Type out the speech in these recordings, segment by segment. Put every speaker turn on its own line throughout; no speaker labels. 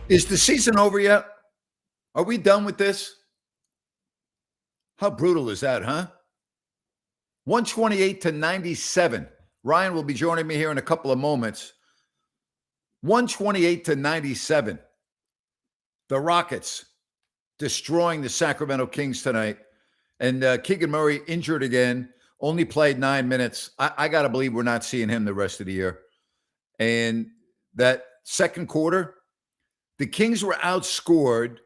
Is the season over yet? Are we done with this? How brutal is that, huh? 128 to 97. Ryan will be joining me here in a couple of moments. 128 to 97. The Rockets destroying the Sacramento Kings tonight. And Keegan Murray injured again, only played 9 minutes. I got to believe we're not seeing him the rest of the year. And that second quarter, the Kings were outscored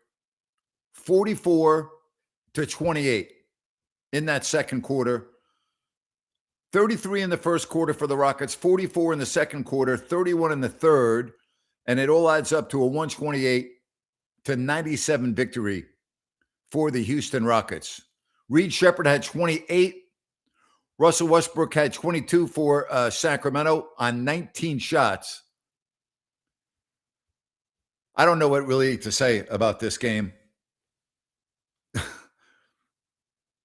44 to 28 in that second quarter. 33 in the first quarter for the Rockets, 44 in the second quarter, 31 in the third, and it all adds up to a 128 to 97 victory for the Houston Rockets. Reed Shepherd had 28. Russell Westbrook had 22 for Sacramento on 19 shots. I don't know what really to say about this game.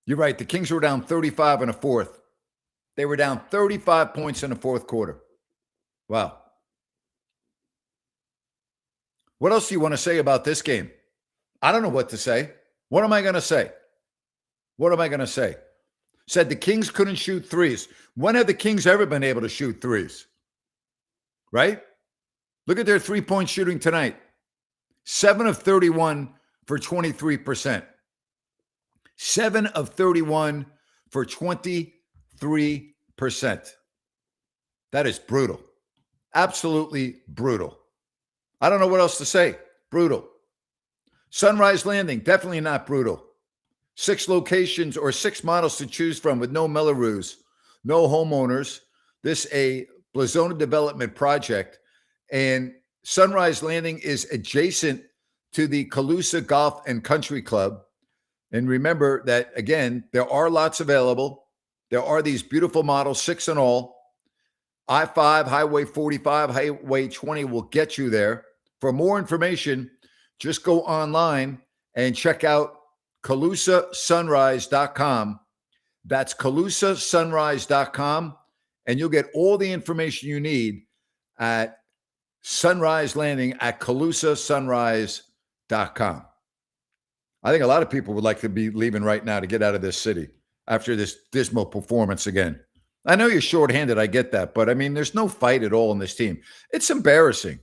You're right. The Kings were down 35 in the fourth. They were down 35 points in the fourth quarter. Wow. What else do you want to say about this game? I don't know what to say. What am I going to say? What am I going to say? Said the Kings couldn't shoot threes. When have the Kings ever been able to shoot threes? Right? Look at their three-point shooting tonight. 7 of 31 for 23%. 7 of 31 for 23%. That is brutal. Absolutely brutal. I don't know what else to say. Brutal. Sunrise Landing, definitely not brutal. 6 locations or 6 models to choose from with no Mellorews, no homeowners. This a Blazona development project. And Sunrise Landing is adjacent to the Calusa Golf and Country Club. And remember that, again, there are lots available. There are these beautiful models, 6 in all. I-5, Highway 45, Highway 20 will get you there. For more information, just go online and check out CalusaSunrise.com. That's CalusaSunrise.com. And you'll get all the information you need at Sunrise Landing at CalusaSunrise.com. I think a lot of people would like to be leaving right now to get out of this city after this dismal performance again. I know you're shorthanded. I get that. But, I mean, there's no fight at all in this team. It's embarrassing.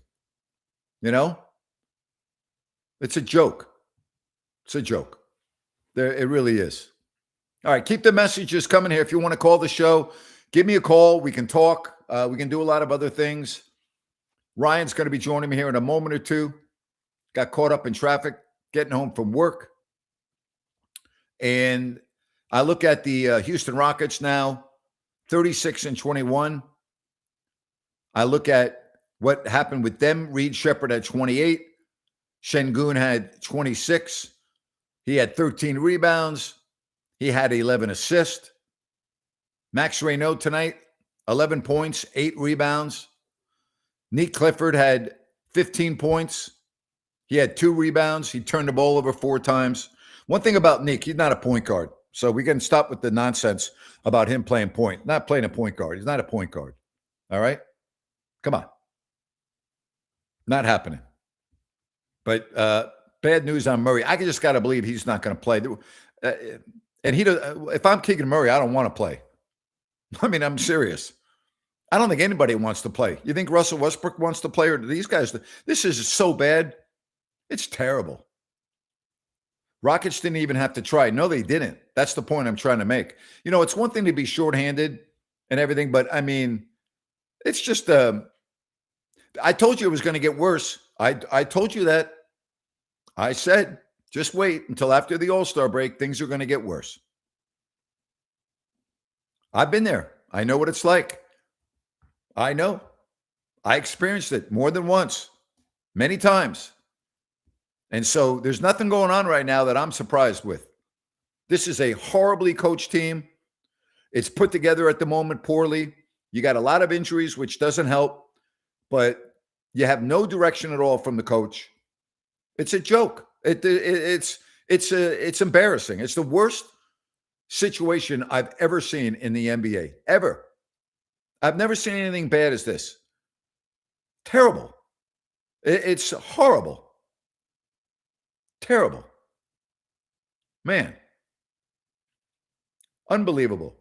You know? It's a joke. It's a joke. It really is. All right. Keep the messages coming here. If you want to call the show, give me a call. We can talk. We can do a lot of other things. Ryan's going to be joining me here in a moment or two. Got caught up in traffic getting home from work. And I look at the Houston Rockets now, 36 and 21. I look at what happened with them. Reed Shepherd had 28. Şengün had 26. He had 13 rebounds. He had 11 assists. Max RynoI tonight, 11 points, 8 rebounds. Nick Clifford had 15 points. He had 2 rebounds. He turned the ball over 4 times. One thing about Nick, he's not a point guard. So we can stop with the nonsense about him playing point. Not playing a point guard. He's not a point guard. All right? Come on. Not happening. But bad news on Murray. I just got to believe he's not going to play. And if I'm Keegan Murray, I don't want to play. I mean, I'm serious. I don't think anybody wants to play. You think Russell Westbrook wants to play, or do these guys? This is so bad. It's terrible. Rockets didn't even have to try. No, they didn't. That's the point I'm trying to make. You know, it's one thing to be shorthanded and everything, but I mean, it's just, I told you it was going to get worse. I told you that. I said, just wait until after the All-Star break. Things are going to get worse. I've been there. I know what it's like. I know. I experienced it more than once, many times. And so there's nothing going on right now that I'm surprised with. This is a horribly coached team. It's put together at the moment poorly. You got a lot of injuries, which doesn't help, but you have no direction at all from the coach. It's a joke. It's embarrassing. It's the worst situation I've ever seen in the NBA, ever. I've never seen anything bad as this. Terrible. It's horrible. Terrible. Man. Unbelievable.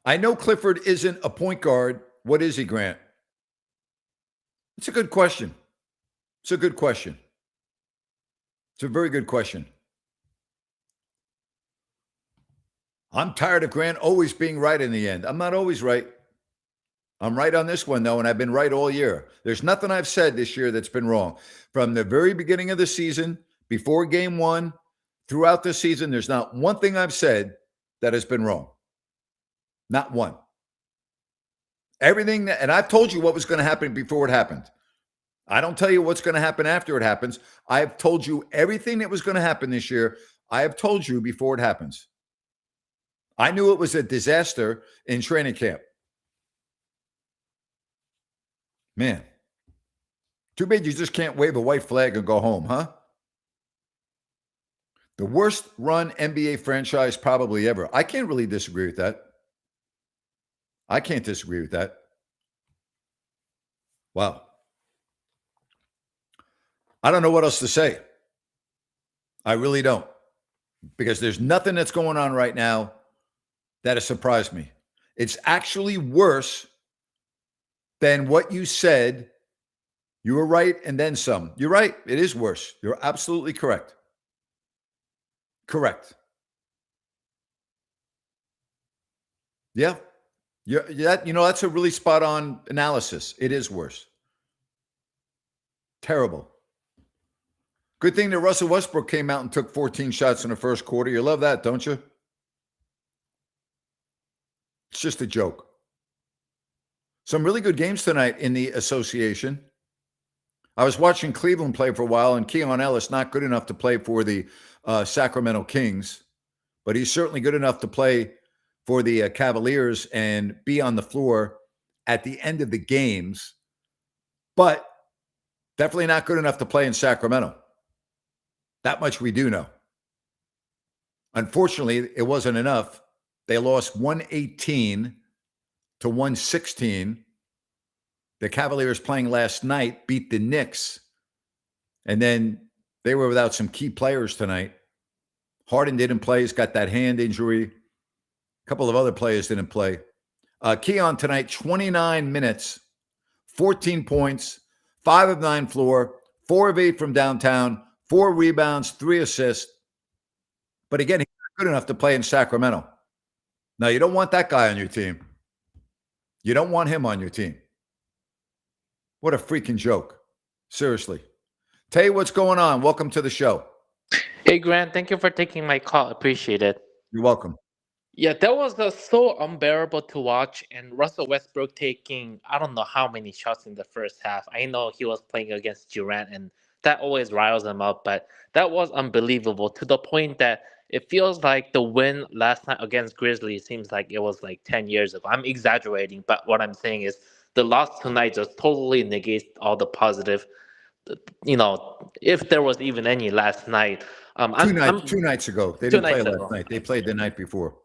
I know Clifford isn't a point guard. What is he, Grant? It's a good question. It's a good question. It's a very good question. I'm tired of Grant always being right in the end. I'm not always right. I'm right on this one, though, and I've been right all year. There's nothing I've said this year that's been wrong. From the very beginning of the season, before game one, throughout the season, there's not one thing I've said that has been wrong. Not one. Everything and I've told you what was going to happen before it happened. I don't tell you what's going to happen after it happens. I have told you everything that was going to happen this year. I have told you before it happens. I knew it was a disaster in training camp. Man, too bad you just can't wave a white flag and go home, huh? The worst run NBA franchise probably ever. I can't really disagree with that. I can't disagree with that. Wow. I don't know what else to say. I really don't. Because there's nothing that's going on right now that has surprised me. It's actually worse than what you said. You were right, and then some. You're right. It is worse. You're absolutely correct. Correct. Yeah. That's a really spot on analysis. It is worse. Terrible. Good thing that Russell Westbrook came out and took 14 shots in the first quarter. You love that, don't you? It's just a joke. Some really good games tonight in the association. I was watching Cleveland play for a while, and Keon Ellis not good enough to play for the Sacramento Kings, but he's certainly good enough to play for the Cavaliers and be on the floor at the end of the games, but definitely not good enough to play in Sacramento. That much we do know. Unfortunately, it wasn't enough. They lost 118 to 116. The Cavaliers playing last night beat the Knicks. And then they were without some key players tonight. Harden didn't play. He's got that hand injury. A couple of other players didn't play. Keon tonight, 29 minutes, 14 points, 5 of 9 floor, 4 of 8 from downtown, 4 rebounds, 3 assists. But again, he's not good enough to play in Sacramento. Now, you don't want that guy on your team. You don't want him on your team. What a freaking joke. Seriously. Tay, what's going on? Welcome to the show.
Hey, Grant, thank you for taking my call. Appreciate it.
You're welcome.
Yeah, that was so unbearable to watch. And Russell Westbrook taking, I don't know how many shots in the first half. I know he was playing against Durant, and that always riles him up. But that was unbelievable to the point that it feels like the win last night against Grizzlies seems like it was like 10 years ago. I'm exaggerating, but what I'm saying is the loss tonight just totally negates all the positive, if there was even any last night.
Two nights ago. They
Two
didn't play
nights
last
ago.
night. They played the night before.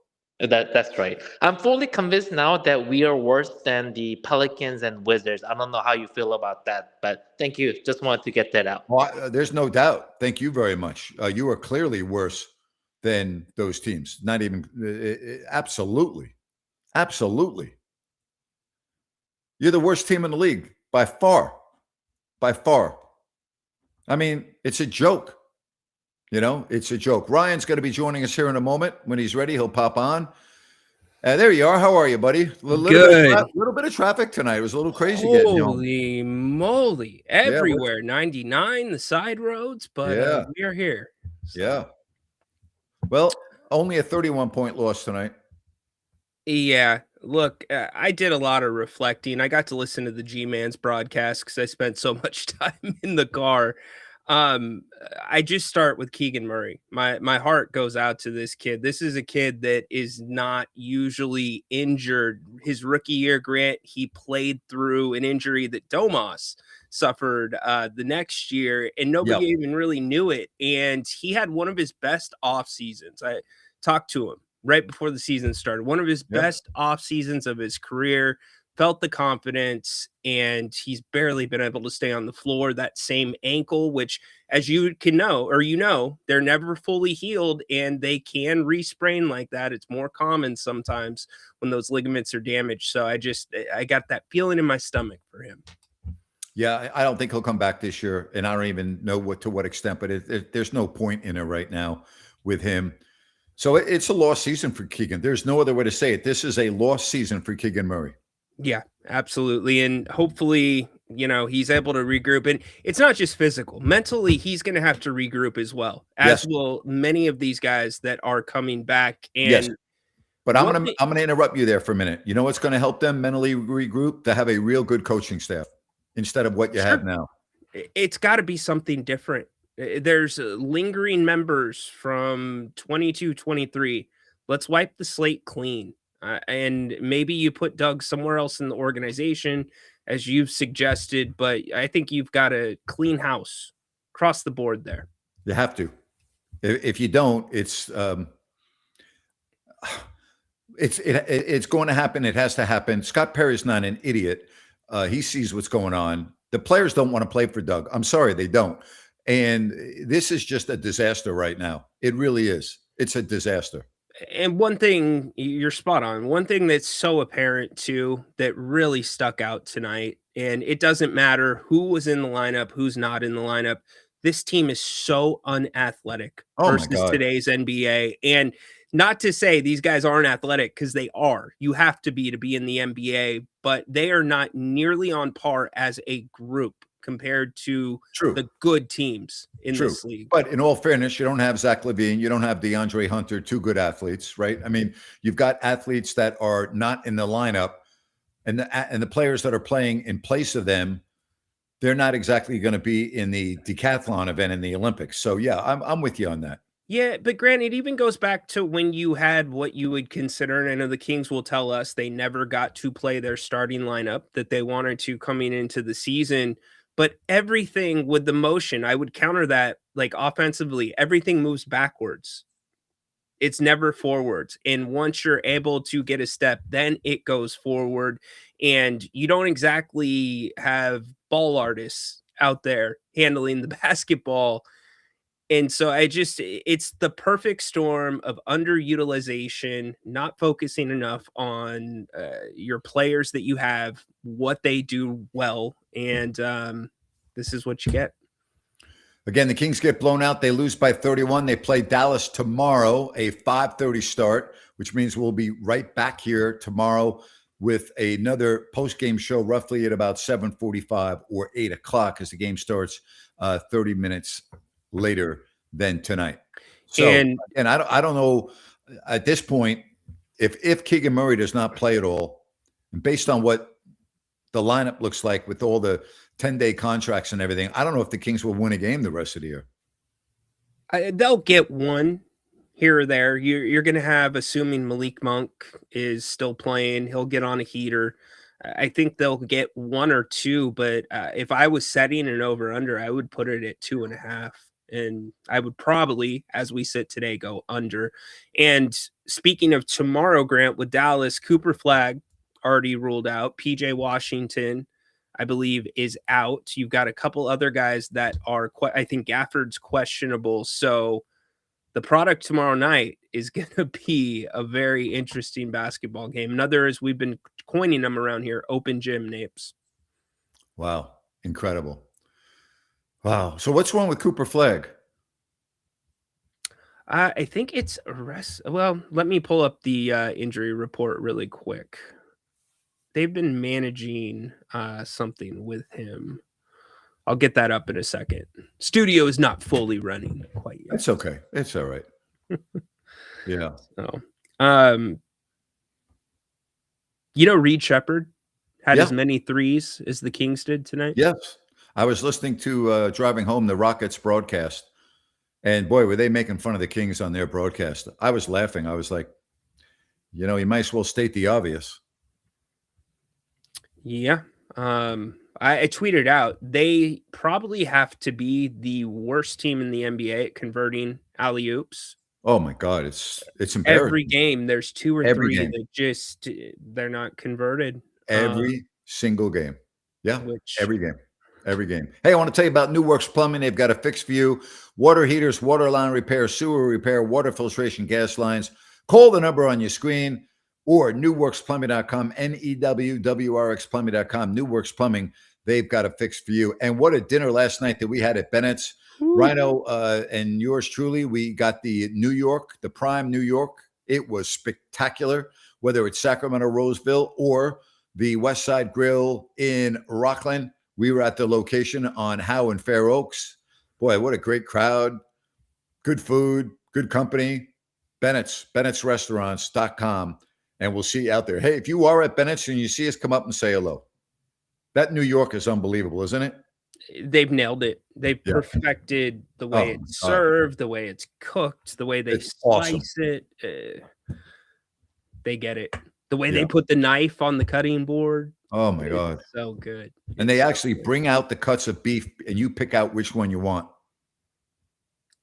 That's right. I'm fully convinced now that we are worse than the Pelicans and Wizards. I don't know how you feel about that, but thank you. Just wanted to get that out.
Well, there's no doubt. Thank you very much. You are clearly worse than those teams. Not even absolutely. Absolutely. You're the worst team in the league by far. By far. I mean, it's a joke. It's a joke. Ryan's going to be joining us here in a moment. When he's ready, he'll pop on. There you are. How are you, buddy? Little bit of traffic tonight. It was a little crazy getting home.
Holy moly. Everywhere. 99, the side roads, but we are here.
So. Yeah. Well, only a 31-point loss tonight.
Yeah. Look, I did a lot of reflecting. I got to listen to the G-Man's broadcast because I spent so much time in the car. I just start with Keegan Murray. My heart goes out to this kid. This is a kid that is not usually injured. His rookie year, Grant, he played through an injury that Domas suffered the next year, and nobody even really knew it. And he had one of his best off seasons. I talked to him right before the season started. One of his best off seasons of his career. felt the confidence, and he's barely been able to stay on the floor. That same ankle, which, as you can know, or they're never fully healed, and they can resprain like that. It's more common sometimes when those ligaments are damaged. So I got that feeling in my stomach for him.
Yeah, I don't think he'll come back this year, and I don't even know to what extent. But there's no point in it right now with him. So it's a lost season for Keegan. There's no other way to say it. This is a lost season for Keegan Murray.
Yeah, absolutely. And hopefully, he's able to regroup. And it's not just physical. Mentally, he's going to have to regroup as well, as will many of these guys that are coming back. And
yes. But I'm gonna interrupt you there for a minute. You know what's going to help them mentally regroup? To have a real good coaching staff instead of what you have now.
It's got to be something different. There's lingering members from 22, 23. Let's wipe the slate clean. And maybe you put Doug somewhere else in the organization, as you've suggested, but I think you've got a clean house across the board there.
You have to. If you don't, it's going to happen. It has to happen. Scott Perry's not an idiot. He sees what's going on. The players don't want to play for Doug. I'm sorry, they don't. And this is just a disaster right now. It really is. It's a disaster.
And one thing, you're spot on. One thing that's so apparent too, that really stuck out tonight, and it doesn't matter who was in the lineup, who's not in the lineup. This team is so unathletic versus today's NBA. And not to say these guys aren't athletic, because they are. You have to be in the NBA, but they are not nearly on par as a group compared to the good teams in this league.
But in all fairness, you don't have Zach LaVine, you don't have DeAndre Hunter, two good athletes, right? I mean, you've got athletes that are not in the lineup, and the players that are playing in place of them, they're not exactly going to be in the decathlon event in the Olympics. So yeah, I'm with you on that.
Yeah, but Grant, it even goes back to when you had what you would consider, and I know the Kings will tell us they never got to play their starting lineup that they wanted to coming into the season. But everything with the motion, I would counter that, like offensively, everything moves backwards. It's never forwards. And once you're able to get a step, then it goes forward. And you don't exactly have ball artists out there handling the basketball. And so it's the perfect storm of underutilization, not focusing enough on your players that you have, what they do well. And this is what you get.
Again, the Kings get blown out. They lose by 31. They play Dallas tomorrow, a 5:30 start, which means we'll be right back here tomorrow with another post-game show roughly at about 7:45 or 8 o'clock, as the game starts 30 minutes later than tonight. So, and I don't know at this point if Keegan Murray does not play at all, and based on what the lineup looks like with all the 10-day contracts and everything, I don't know if the Kings will win a game the rest of the year.
They'll get one here or there. You're going to have, assuming Malik Monk is still playing, he'll get on a heater. I think they'll get one or two, but if I was setting an over-under, I would put it at 2.5. And I would probably, as we sit today, go under. And speaking of tomorrow, Grant, with Dallas, Cooper Flagg already ruled out. PJ Washington, I believe, is out. You've got a couple other guys that are, I think Gafford's questionable. So the product tomorrow night is going to be a very interesting basketball game. Another, as we've been coining them around here, open gym names.
Wow. Incredible. Wow. So what's wrong with Cooper Flagg?
I think it's arrest. Well, let me pull up the injury report really quick. They've been managing something with him. I'll get that up in a second. Studio is not fully running quite yet.
That's okay. It's all right. Yeah.
So, Reed Shepherd had as many threes as the Kings did tonight.
Yes. I was listening to driving home the Rockets broadcast, and boy, were they making fun of the Kings on their broadcast. I was laughing. I was like, you might as well state the obvious.
Yeah. I tweeted out, they probably have to be the worst team in the NBA at converting alley-oops.
Oh my God, it's embarrassing.
Every game there's two or three that they're not converted.
Every single game. Yeah,
Which
every game. Every game. Hey, I want to tell you about New Works Plumbing. They've got a fix for you. Water heaters, water line repair, sewer repair, water filtration, gas lines. Call the number on your screen or newworksplumbing.com, NEWWRXplumbing.com. New Works Plumbing, they've got a fix for you. And what a dinner last night that we had at Bennett's. Rhino and yours truly, we got the prime New York. It was spectacular, whether it's Sacramento, Roseville, or the West Side Grill in Rockland. We were at the location on Howe and Fair Oaks. Boy, what a great crowd. Good food, good company. Bennett'srestaurants.com. And we'll see you out there. Hey, if you are at Bennett's and you see us, come up and say hello. That New York is unbelievable, isn't it?
they've nailed it. They've perfected the way it's served, the way it's cooked, the way they slice it. They get it. The way they put the knife on the cutting board.
Oh my God.
So good.
And they actually bring out the cuts of beef and you pick out which one you want.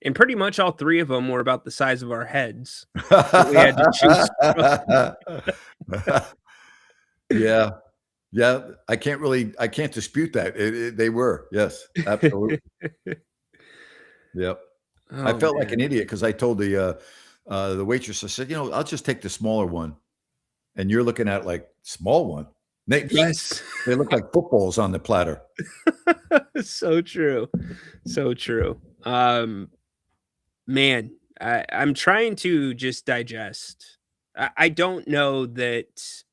And pretty much all three of them were about the size of our heads. We had to choose.
Yeah. Yeah. I can't dispute that. They were. Yes, absolutely. Yep. Oh, I felt like an idiot because I told the waitress, I said, I'll just take the smaller one. And you're looking at like small one. They look like footballs on the platter.
So true. So true. Man, I'm trying to just digest. I don't know that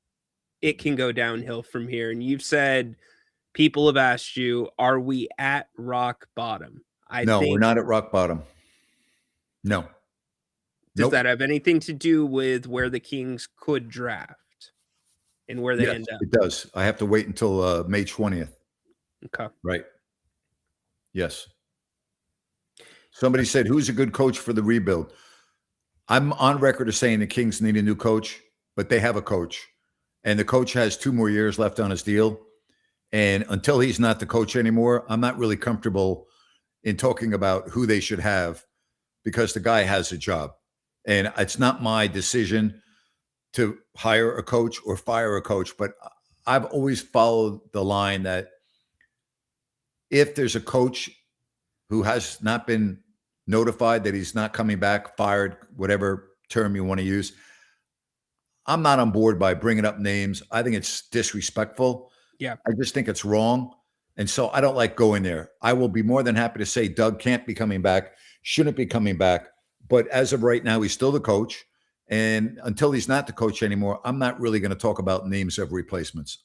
it can go downhill from here. And you've said people have asked you, are we at rock bottom?
No, we're not at rock bottom. No.
Does that have anything to do with where the Kings could draft and where they end up?
It does. I have to wait until May 20th.
Okay.
Right. Yes. Somebody said, who's a good coach for the rebuild? I'm on record as saying the Kings need a new coach, but they have a coach. And the coach has 2 more years left on his deal. And until he's not the coach anymore, I'm not really comfortable in talking about who they should have because the guy has a job. And it's not my decision to hire a coach or fire a coach, but I've always followed the line that if there's a coach who has not been notified that he's not coming back, fired, whatever term you want to use, I'm not on board by bringing up names. I think it's disrespectful.
Yeah.
I just think it's wrong. And so I don't like going there. I will be more than happy to say Doug can't be coming back, shouldn't be coming back. But as of right now, he's still the coach. And until he's not the coach anymore, I'm not really going to talk about names of replacements.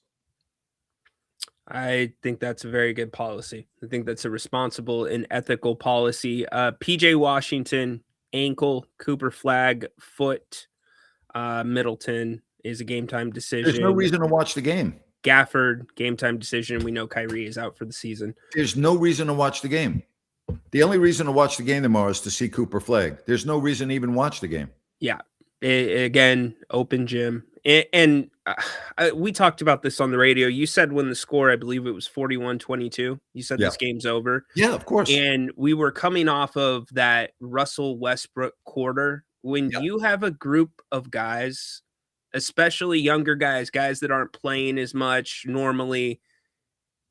I think that's a very good policy. I think that's a responsible and ethical policy. PJ Washington, ankle, Cooper Flag, foot, Middleton is a game time decision.
There's no reason to watch the game.
Gafford, game time decision. We know Kyrie is out for the season.
There's no reason to watch the game. The only reason to watch the game tomorrow is to see Cooper Flag. There's no reason to even watch the game.
Yeah. Again, open gym. And we talked about this on the radio. You said when the score, I believe it was 41-22, you said this game's over.
Yeah, of course.
And we were coming off of that Russell Westbrook quarter. When you have a group of guys, especially younger guys that aren't playing as much normally,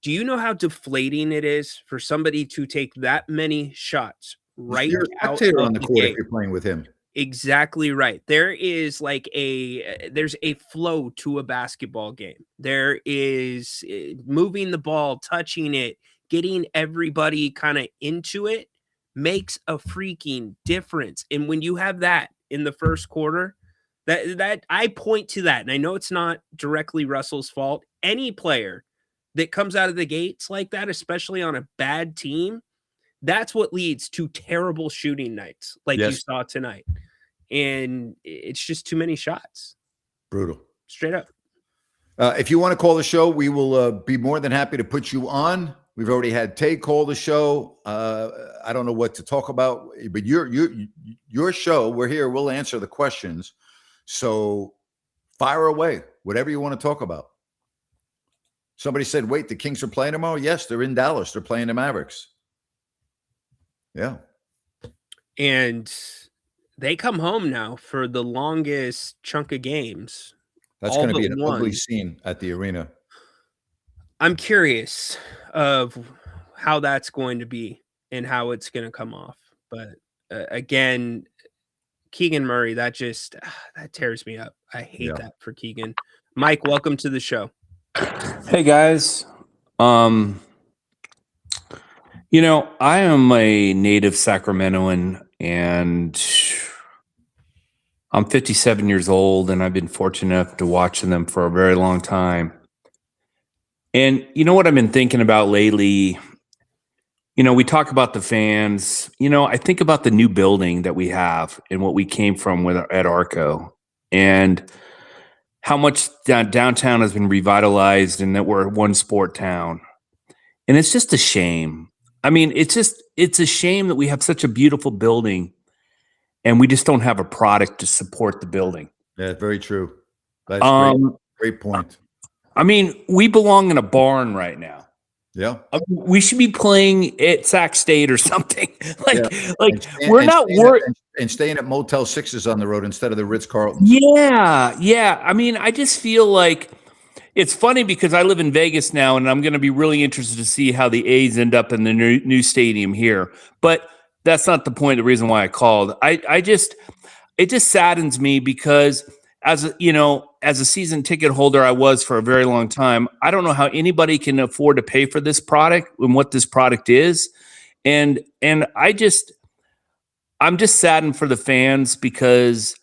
do you know how deflating it is for somebody to take that many shots right out
on the court if you're playing with him?
Exactly right. There is like there's a flow to a basketball game. There is moving the ball, touching it, getting everybody kind of into it makes a freaking difference. And when you have that in the first quarter, that I point to that, and I know it's not directly Russell's fault. Any player that comes out of the gates like that, especially on a bad team, that's what leads to terrible shooting nights like you saw tonight. And it's just too many shots.
Brutal.
Straight up.
If you want to call the show, we will be more than happy to put you on. We've already had Tay call the show. I don't know what to talk about, but your show, we're here. We'll answer the questions. So fire away, whatever you want to talk about. Somebody said, wait, the Kings are playing tomorrow? Yes, they're in Dallas. They're playing the Mavericks. Yeah.
And they come home now for the longest chunk of games
That's
All
going to be
but
an ugly
one.
scene at the arena.
I'm curious of how that's going to be and how it's going to come off. But again, Keegan Murray, that just that tears me up. I hate
Yeah.
that for Keegan. Mike, welcome to the show.
Hey guys. I am a native Sacramentoan and I'm 57 years old and I've been fortunate enough to watch them for a very long time. And you know what I've been thinking about lately? We talk about the fans. I think about the new building that we have and what we came from at Arco and how much downtown has been revitalized and that we're one sport town. And it's just a shame. I mean, it's a shame that we have such a beautiful building and we just don't have a product to support the building.
Yeah, very true. That's great. Great point.
I mean, we belong in a barn right now.
Yeah.
We should be playing at Sac State or something.
We're not worried. And staying at Motel 6s on the road instead of the Ritz-Carlton.
Yeah. I mean, I just feel like it's funny because I live in Vegas now, and I'm going to be really interested to see how the A's end up in the new stadium here. But that's not the point. The reason why I called, it just saddens me because as a season ticket holder, I was for a very long time. I don't know how anybody can afford to pay for this product and what this product is, and I'm just saddened for the fans because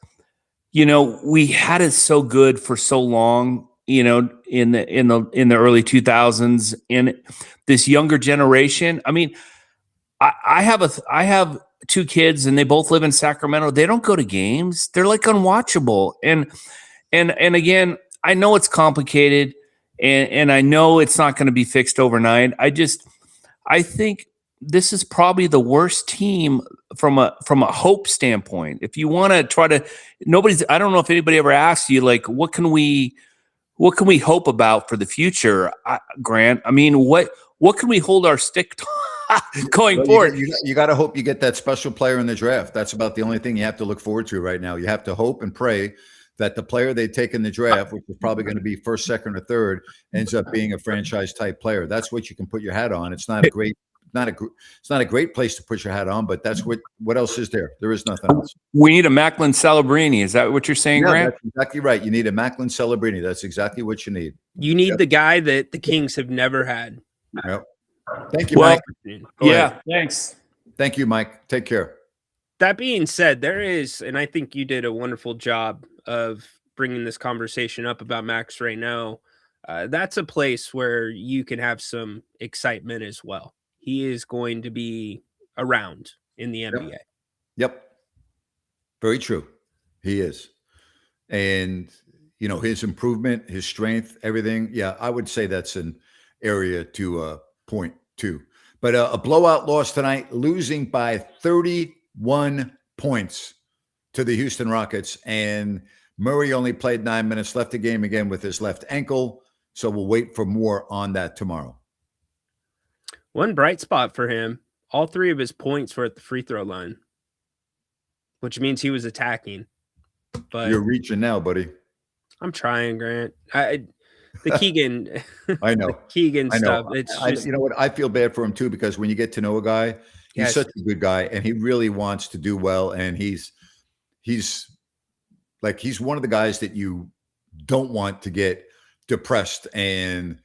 we had it so good for so long. In the early 2000s, and this younger generation. I mean, I have two kids, and they both live in Sacramento. They don't go to games. They're like unwatchable. And again, I know it's complicated, and I know it's not going to be fixed overnight. I think this is probably the worst team from a hope standpoint. If you want to try to, I don't know if anybody ever asked you, like, what can we hope about for the future, Grant? I mean, what can we hold our stick to going forward?
You got to hope you get that special player in the draft. That's about the only thing you have to look forward to right now. You have to hope and pray that the player they take in the draft, which is probably going to be first, second, or third, ends up being a franchise type player. That's what you can put your hat on. It's not a great place to put your hat on, but that's what else is there? There is nothing else.
We need a Macklin Celebrini. Is that what you're saying, Grant?
That's exactly right. You need a Macklin Celebrini. That's exactly what you need.
You need the guy that the Kings have never had.
Yep. Thank you, Mike.
Go ahead. Thanks.
Thank you, Mike. Take care.
That being said, there is, and I think you did a wonderful job of bringing this conversation up about Max RynoI. That's a place where you can have some excitement as well. He is going to be around in the NBA.
Yep. Very true. He is. And, his improvement, his strength, everything. Yeah, I would say that's an area to point to. But a blowout loss tonight, losing by 31 points to the Houston Rockets. And Murray only played 9 minutes, left the game again with his left ankle. So we'll wait for more on that tomorrow.
One bright spot for him, all three of his points were at the free throw line, which means he was attacking. But
you're reaching now, buddy.
I'm trying, Grant. The Keegan,
I know.
Keegan stuff.
You know what? I feel bad for him too, because when you get to know a guy, he's such a good guy, and he really wants to do well, and he's one of the guys that you don't want to get depressed and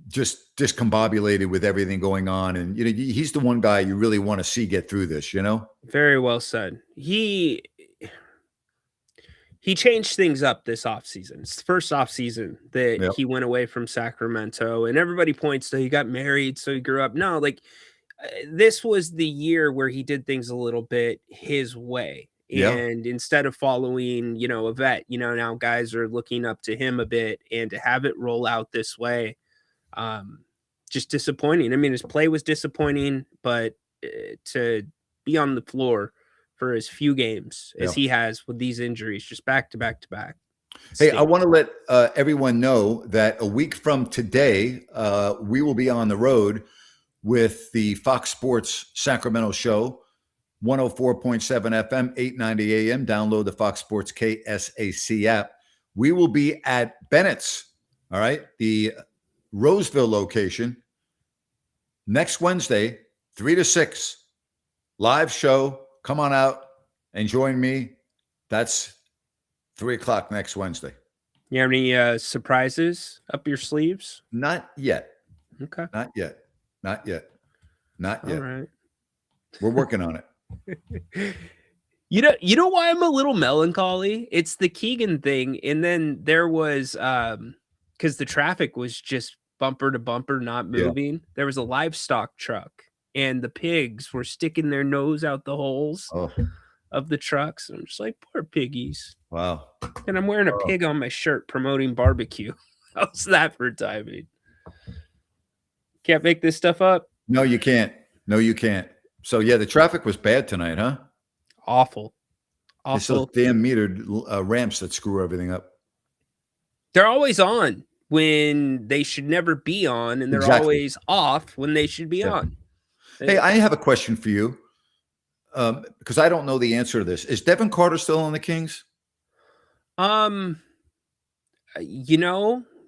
just discombobulated with everything going on. And he's the one guy you really want to see get through this.
Very well said. He changed things up this offseason. It's the first offseason that he went away from Sacramento, and everybody points to he got married, so he grew up. No, this was the year where he did things a little bit his way. And instead of following, a vet, now guys are looking up to him a bit, and to have it roll out this way, just disappointing. I mean, his play was disappointing, but to be on the floor for as few games as he has with these injuries, just back to back to back.
Hey, I want to let everyone know that a week from today, we will be on the road with the Fox Sports Sacramento show, 104.7 FM, 890 AM. Download the Fox Sports KSAC app. We will be at Bennett's, all right, the Roseville location, next Wednesday, 3 to 6. Live show. Come on out and join me. That's 3 o'clock next Wednesday.
You have any surprises up your sleeves?
Not yet.
Okay.
Not yet. Not yet. Not
All
yet.
right.
We're working on it.
You know why I'm a little melancholy? It's the Keegan thing, and then there was because the traffic was just bumper to bumper, not moving. There was a livestock truck, and the pigs were sticking their nose out the holes of the trucks. I'm just like, poor piggies.
Wow.
And I'm wearing a pig on my shirt promoting barbecue. How's that for timing? Can't make this stuff up.
No, you can't. No, you can't. So yeah, the traffic was bad tonight, huh?
Awful.
It's those damn metered ramps that screw everything up.
They're always on when they should never be on, and they're always off when they should be on.
Hey, I have a question for you, because I don't know the answer to this. Is Devin Carter still on the Kings?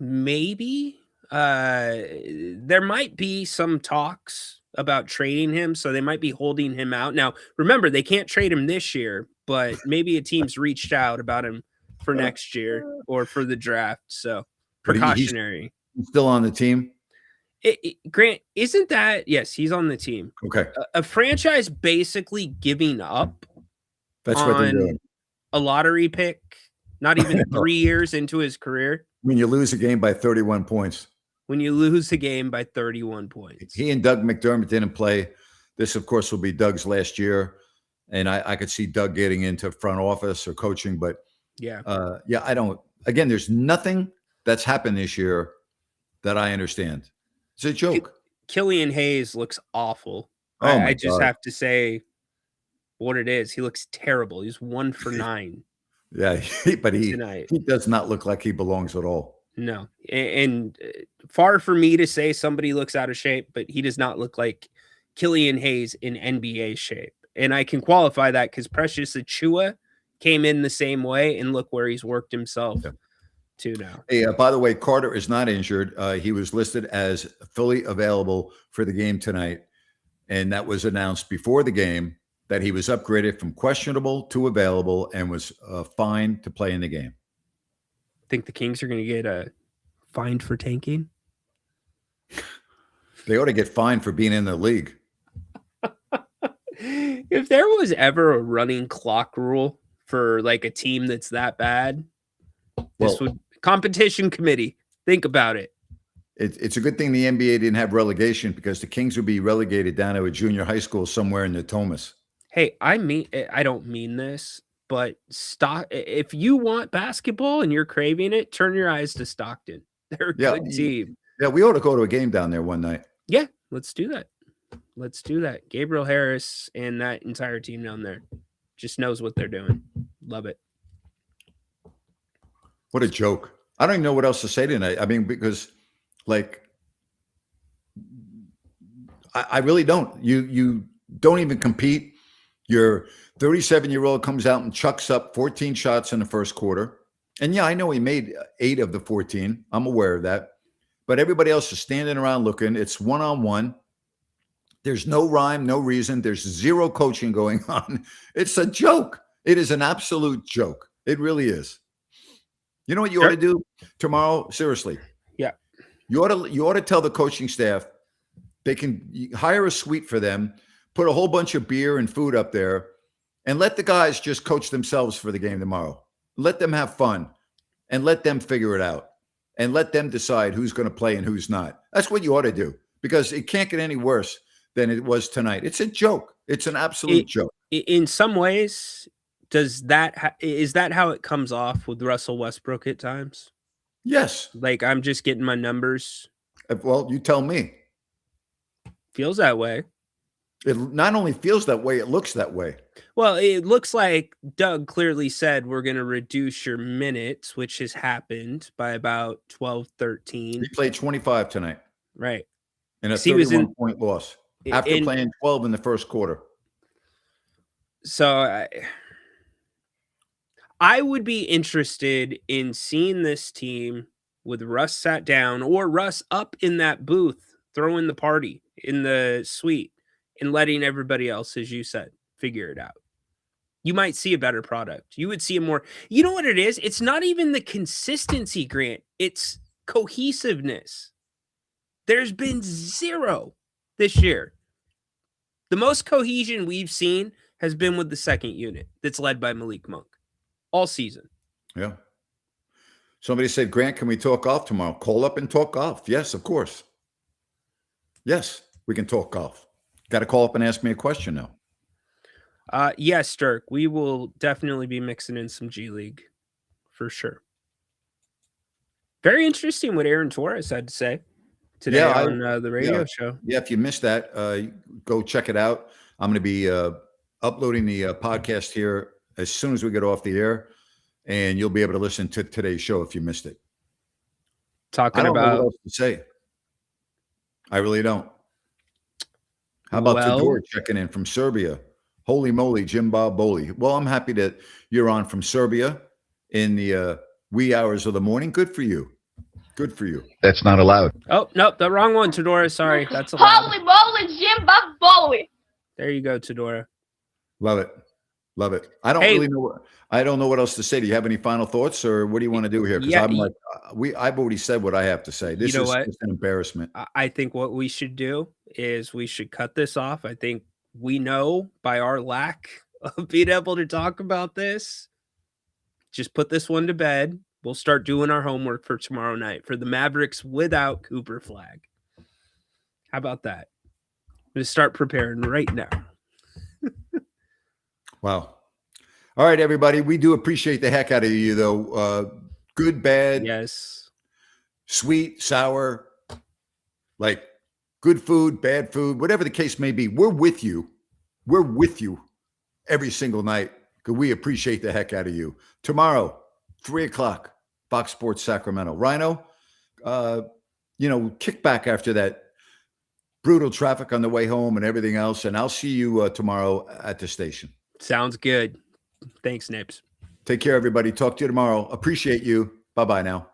Maybe. There might be some talks about trading him, so they might be holding him out. Now, remember, they can't trade him this year, but maybe a team's reached out about him for next year or for the draft. So precautionary.
He's still on the team?
Grant, isn't that? Yes, he's on the team.
Okay.
A franchise basically giving up.
That's what they're doing.
A lottery pick, not even 3 years into his career.
When you lose a game by 31 points.
When you lose a game by 31 points.
He and Doug McDermott didn't play. This, of course, will be Doug's last year. And I could see Doug getting into front office or coaching. But I don't. Again, there's nothing that's happened this year that I understand. It's a joke.
Killian Hayes looks awful. I just have to say what it is. He looks terrible. He's 1 for 9.
Yeah, but he does not look like he belongs at all.
No, and far for me to say somebody looks out of shape, but he does not look like Killian Hayes in NBA shape. And I can qualify that because Precious Achiuwa came in the same way, and look where he's worked himself to now.
Hey, by the way, Carter is not injured. He was listed as fully available for the game tonight, and that was announced before the game that he was upgraded from questionable to available and was fine to play in the game.
Think the Kings are going to get fined for tanking?
They ought to get fined for being in the league.
If there was ever a running clock rule for like a team that's that bad, this would competition committee. Think about it.
It's a good thing the NBA didn't have relegation, because the Kings would be relegated down to a junior high school somewhere in Natomas.
Hey, I don't mean this, but if you want basketball and you're craving it, turn your eyes to Stockton. They're a good team.
Yeah, we ought to go to a game down there one night.
Yeah, let's do that. Let's do that. Gabriel Harris and that entire team down there just knows what they're doing. Love it.
What a joke. I don't even know what else to say tonight. I mean, because I really don't. You don't even compete. Your 37-year-old comes out and chucks up 14 shots in the first quarter. And yeah, I know he made 8 of the 14. I'm aware of that. But everybody else is standing around looking. It's one-on-one. There's no rhyme, no reason. There's zero coaching going on. It's a joke. It is an absolute joke. It really is. You know what you ought to do tomorrow? Seriously.
Yeah.
You ought to tell the coaching staff they can hire a suite for them, put a whole bunch of beer and food up there, and let the guys just coach themselves for the game tomorrow. Let them have fun and let them figure it out and let them decide who's going to play and who's not. That's what you ought to do, because it can't get any worse than it was tonight. It's a joke. It's an absolute joke.
In some ways, is that how it comes off with Russell Westbrook at times?
Yes.
Like, I'm just getting my numbers.
Well, you tell me.
Feels that way.
It not only feels that way, it looks that way.
Well, it looks like Doug clearly said we're going to reduce your minutes, which has happened by about 12, 13.
He played 25 tonight.
Right.
In a 31-point loss after playing 12 in the first quarter.
So I would be interested in seeing this team with Russ sat down or Russ up in that booth, throwing the party in the suite and letting everybody else, as you said, figure it out. You might see a better product. You would see a more, you know what it is? It's not even the consistency, Grant. It's cohesiveness. There's been zero this year. The most cohesion we've seen has been with the second unit that's led by Malik Monk all season.
Yeah. Somebody said, Grant, can we talk golf tomorrow? Call up and talk golf. Yes, of course. Yes, we can talk golf. Got to call up and ask me a question now.
Yes, Dirk, we will definitely be mixing in some G League for sure. Very interesting what Aaron Torres had to say today on the radio show.
Yeah, if you missed that, go check it out. I'm going to be uploading the podcast here as soon as we get off the air, and you'll be able to listen to today's show if you missed it.
Talking
I don't know
about
what else to say. I really don't. How about Todor checking in from Serbia? Holy moly, Jim Bob Bowley. Well, I'm happy that you're on from Serbia in the wee hours of the morning. Good for you. Good for you.
That's not allowed.
Oh, nope, the wrong one, Todora. Sorry. That's allowed.
Holy moly, Jim Bob Bowley.
There you go, Todora.
Love it. Love it. I don't really know. I don't know what else to say. Do you have any final thoughts, or what do you want to do here? Because I'm like, I've already said what I have to say. This is just an embarrassment.
I think what we should do is we should cut this off. I think we know by our lack of being able to talk about this, just put this one to bed. We'll start doing our homework for tomorrow night for the Mavericks without Cooper Flag. How about that? I'm going to start preparing right now.
Wow. All right, everybody. We do appreciate the heck out of you, though. Good, bad.
Yes.
Sweet, sour, like good food, bad food, whatever the case may be. We're with you. We're with you every single night because we appreciate the heck out of you. Tomorrow, 3:00, Fox Sports Sacramento. Rhino, kick back after that brutal traffic on the way home and everything else. And I'll see you tomorrow at the station.
Sounds good. Thanks, Nips.
Take care, everybody. Talk to you tomorrow. Appreciate you. Bye-bye now.